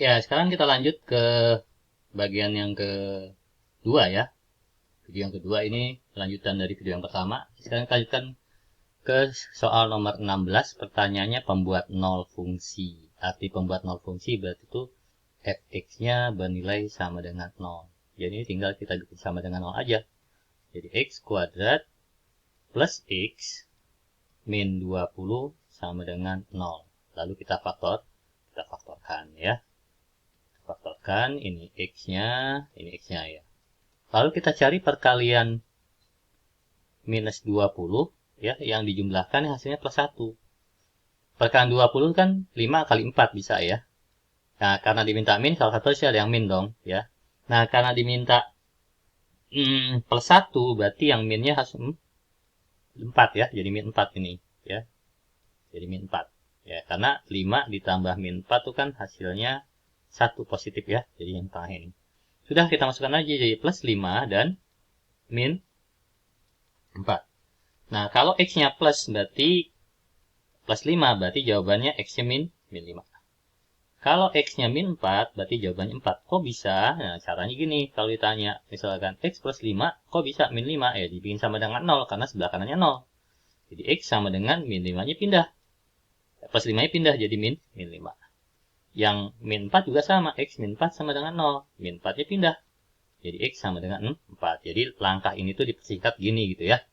Ya, sekarang kita lanjut ke bagian yang kedua ya. Video yang kedua ini lanjutan dari video yang pertama. Sekarang kita lanjutkan ke soal nomor 16. Pertanyaannya pembuat nol fungsi. Arti pembuat nol fungsi berarti itu fx-nya bernilai sama dengan 0. Jadi tinggal kita bikin sama dengan 0 aja. Jadi x kuadrat plus x min 20 sama dengan 0. Lalu kita faktorkan ya. Faktorkan ini x-nya ya. Lalu kita cari perkalian minus 20 ya, yang dijumlahkan hasilnya plus 1. Perkalian 20 kan 5 kali 4 bisa ya. Nah, karena diminta min, salah satu harus ada yang min dong ya. Nah, karena diminta plus 1, berarti yang minnya harus 4 ya. Jadi min 4 ini ya. Jadi min 4 ya, karena 5 ditambah min 4 itu kan hasilnya 1 positif ya. Jadi yang tengah ini. Sudah, kita masukkan aja jadi plus 5 dan min 4. Nah, kalau x-nya plus berarti plus 5, berarti jawabannya x-nya min 5. Kalau x-nya min 4, berarti jawabannya 4. Kok bisa? Nah, caranya gini, kalau ditanya, misalkan x plus 5, kok bisa min 5? Ya, dibikin sama dengan 0, karena sebelah kanannya 0. Jadi x sama dengan min 5-nya pindah. Plus 5-nya pindah, jadi min 5. Yang min 4 juga sama, x min 4 sama dengan 0. Min 4-nya pindah. Jadi x sama dengan 4. Jadi langkah ini tuh dipersingkat gini gitu ya.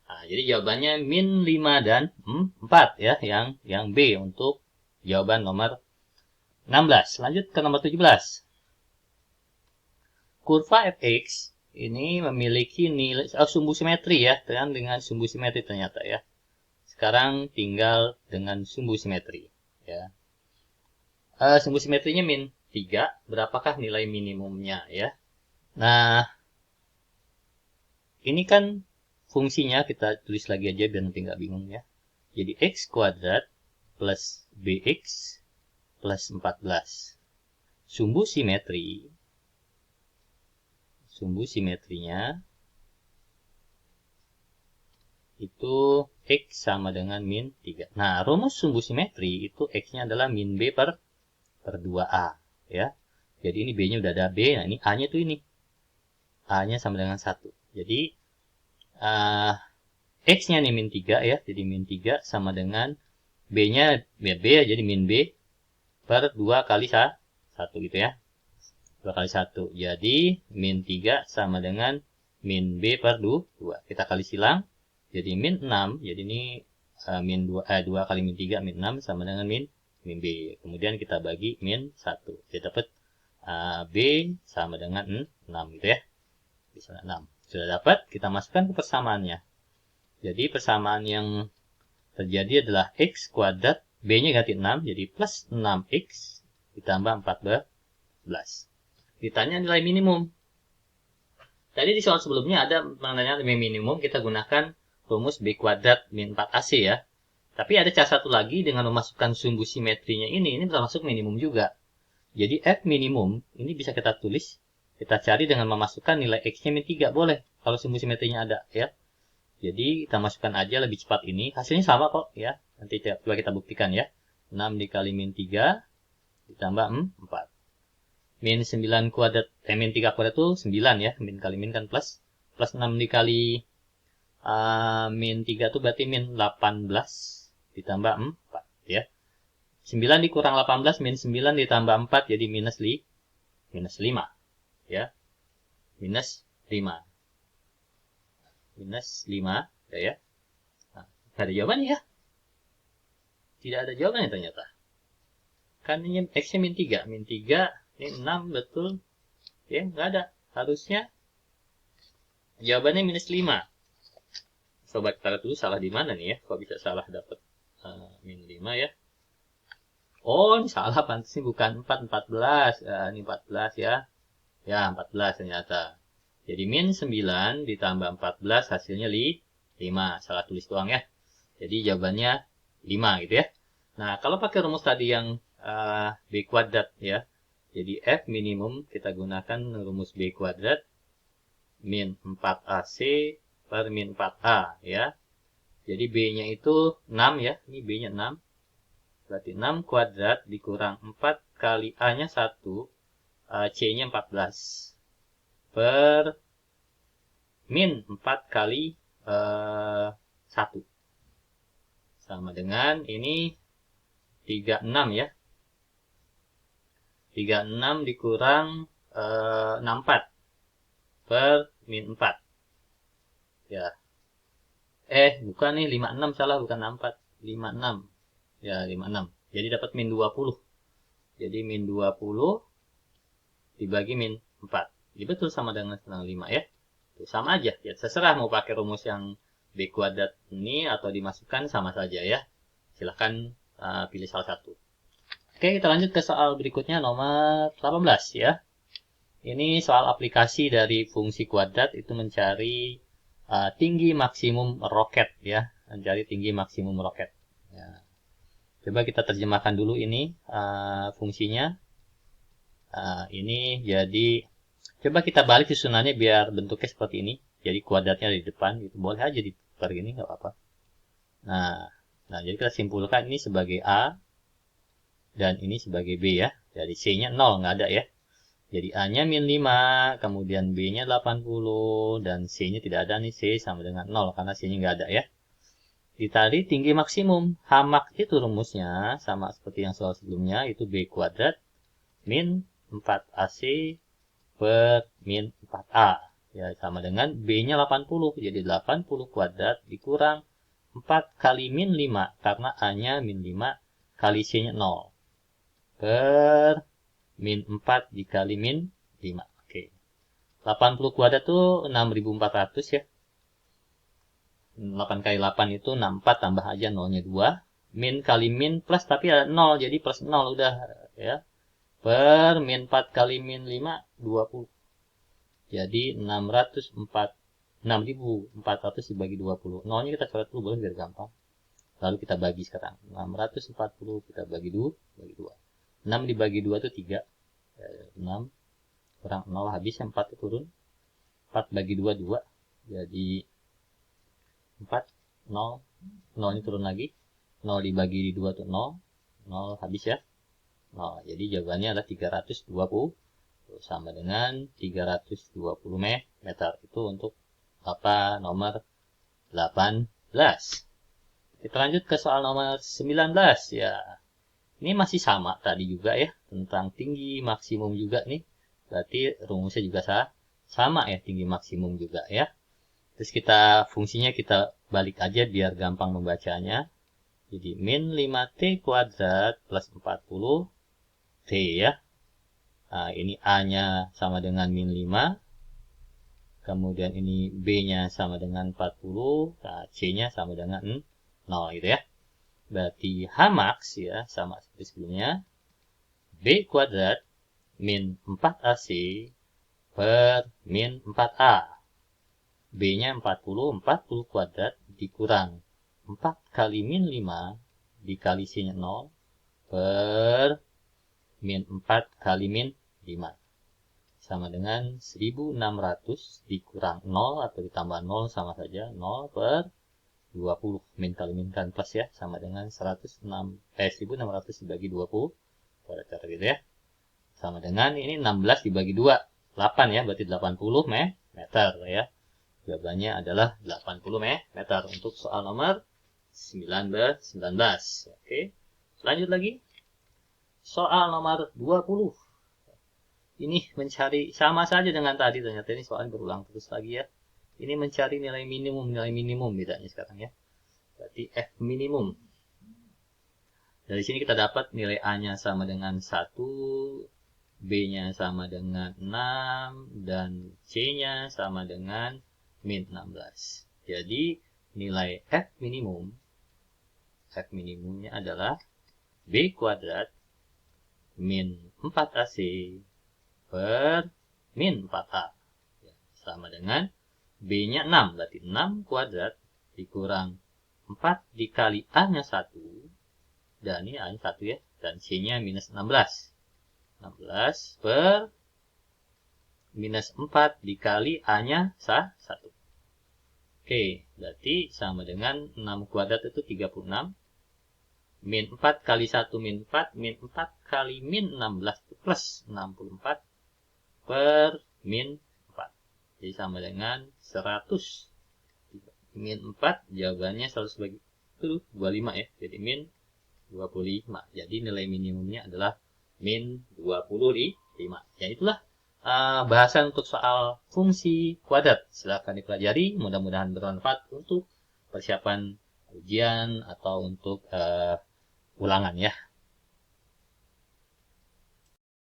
Nah, jadi jawabannya min 5 dan 4 ya, yang B untuk jawaban nomor 16. Lanjut ke nomor 17. Kurva fx ini memiliki nilai sumbu simetri ya, dengan sumbu simetri ternyata ya. Sekarang tinggal dengan sumbu simetri ya. Sumbu simetrinya min 3, berapakah nilai minimumnya ya? Nah, ini kan fungsinya kita tulis lagi aja biar nanti nggak bingung ya. Jadi x kuadrat plus bx plus 14. Sumbu simetrinya itu x sama dengan min 3. Nah, rumus sumbu simetri itu x-nya adalah min b per 2a ya. Jadi ini b-nya udah ada b, nah ini a-nya tuh ini. A-nya sama dengan 1. Jadi x-nya nih min 3 ya. Jadi min 3 sama dengan b-nya b ya, jadi min b per 2 kali 1 gitu ya. 2 kali 1. Jadi min 3 sama dengan min b per 2. Kita kali silang. Jadi min 6. Jadi ini min 2 kali min 3 min 6 sama dengan min b. Kemudian kita bagi min 1. Kita dapat b sama dengan 6 gitu ya. Bisa 6. Sudah dapat, kita masukkan ke persamaannya. Jadi persamaan yang terjadi adalah x kuadrat, b-nya ganti 6, jadi plus 6x ditambah 14. Ditanya nilai minimum. Tadi di soal sebelumnya ada mengenai nilai minimum, kita gunakan rumus b kuadrat min 4ac ya. Tapi ada cara satu lagi dengan memasukkan sumbu simetrinya ini termasuk minimum juga. Jadi f minimum ini bisa kita tulis, kita cari dengan memasukkan nilai x-nya min 3, boleh kalau sumbu simetrinya ada ya. Jadi kita masukkan aja lebih cepat ini, hasilnya sama kok ya. Nanti coba kita buktikan ya. 6 dikali min 3 ditambah 4. Min 9 kuadrat, min 3 kuadrat itu 9 ya. Min kali min kan plus. Plus 6 dikali min 3 itu berarti min 18 ditambah 4 ya. 9 dikurang 18, min 9 ditambah 4 jadi minus 5 ya. Minus 5. Minus 5 ya. Nah, gak ada jawabannya ya. Tidak ada jawabannya ternyata. Kan ini x-nya min 3. Min 3, ini 6 betul. Ya, nggak ada. Harusnya jawabannya minus 5. Coba kita lihat dulu salah di mana nih ya. Kok bisa salah dapat min 5 ya. Oh, ini salah. Pantasnya bukan 4, 14. Ini 14 ya. Ya, 14 ternyata. Jadi min 9 ditambah 14 hasilnya 5. Salah tulis doang ya. Jadi jawabannya 5 gitu ya. Nah, kalau pakai rumus tadi yang b kuadrat ya. Jadi f minimum kita gunakan rumus b kuadrat min 4ac per min 4a ya. Jadi b-nya itu 6 ya. Ini b-nya 6 Berarti 6 kuadrat dikurang 4 kali A-nya 1, C-nya 14. Per min 4 kali 1. Sama dengan ini 36 ya. 36 dikurang 64 per min 4. Ya. Bukan nih 56, salah, bukan 64. 56. Ya, 56. Jadi dapat min 20. Jadi min 20 dibagi min 4. Jadi betul sama dengan 5 ya. Tuh, sama aja. Ya, terserah mau pakai rumus yang B kuadrat ini atau dimasukkan sama saja ya. Silahkan pilih salah satu. Oke, kita lanjut ke soal berikutnya nomor 18 ya. Ini soal aplikasi dari fungsi kuadrat itu mencari tinggi maksimum roket ya. Mencari tinggi maksimum roket. Ya. Coba kita terjemahkan dulu ini fungsinya. Ini jadi coba kita balik susunannya biar bentuknya seperti ini. Jadi kuadratnya di depan, gitu. Boleh aja ditukar gini, nggak apa-apa. Nah, jadi kita simpulkan ini sebagai A dan ini sebagai B ya. Jadi C-nya 0, nggak ada ya. Jadi A-nya min 5, kemudian B-nya 80, dan C-nya tidak ada nih, C sama dengan 0 karena C-nya nggak ada ya. Dicari tinggi maksimum. Hamak itu rumusnya sama seperti yang soal sebelumnya, itu B kuadrat min 4AC per min 4A. Ya, sama dengan B-nya 80. Jadi 80 kuadrat dikurang 4 kali min 5. Karena A-nya min 5 kali C-nya 0. Per min 4 dikali min 5. Oke. 80 kuadrat itu 6400 ya. 8 kali 8 itu 64, tambah aja 0-nya 2. Min kali min plus, tapi ada 0. Jadi plus 0 udah ya. Per min 4 kali min 5, 20. Jadi 6400 dibagi 20. Nolnya kita coret dulu, boleh biar gampang. Lalu kita bagi sekarang. 640 kita bagi 2. 6 dibagi 2 itu 3. 6 kurang 0 habis, 4 itu turun. 4 bagi 2, 2. Jadi 4, 0. 0 ini turun lagi. 0 dibagi 2 itu 0. 0 habis ya. 0. Jadi jawabannya adalah 320. Sama dengan 320 meter. Itu untuk apa nomor 18. Kita lanjut ke soal nomor 19 ya. Ini masih sama tadi juga ya, tentang tinggi maksimum juga nih. Berarti rumusnya juga sama ya, tinggi maksimum juga ya. Terus fungsinya kita balik aja biar gampang membacanya. Jadi min 5t kuadrat plus 40t ya. Nah, ini A-nya sama dengan min 5. Kemudian ini B-nya sama dengan 40. Nah, C-nya sama dengan 0 gitu ya. Berarti H-max ya, sama seperti sebelumnya. B kuadrat min 4AC per min 4A. B-nya 40 kuadrat dikurang 4 kali min 5 dikali C-nya 0 per min 4 kali min 5. Sama dengan 1600 dikurang 0 atau ditambah 0 sama saja. 0 per 20. Min kali min kan plus ya. Sama dengan 1600 dibagi 20. Pada cara gitu ya. Sama dengan ini 16 dibagi 2. 8 ya. Berarti 80 meter ya. Jawabannya adalah 80 meter untuk soal nomor 19. Oke. Lanjut lagi. Soal nomor 20. Ini mencari sama saja dengan tadi, ternyata ini soalnya berulang terus lagi ya. Ini mencari nilai minimum bedanya sekarang ya. Berarti F minimum. Dari sini kita dapat nilai A-nya sama dengan 1, B-nya sama dengan 6, dan C-nya sama dengan min 16. Jadi nilai F minimumnya adalah B kuadrat min 4AC per min 4A. Ya, sama dengan B-nya 6. Berarti 6 kuadrat dikurang 4 dikali A-nya 1. Dan ini A-nya 1 ya. Dan C-nya minus 16. 16 per minus 4 dikali A-nya 1. Oke, berarti sama dengan 6 kuadrat itu 36. min 4 kali 1 min 4, min 4 kali min 16 plus 64 per min 4. Jadi sama dengan 100. Min 4, jawabannya 100 bagi 25 ya. Jadi min 25. Jadi nilai minimumnya adalah min 25. Ya itulah bahasan untuk soal fungsi kuadrat. Silahkan dipelajari, mudah-mudahan bermanfaat untuk persiapan ujian atau untuk ulangan ya.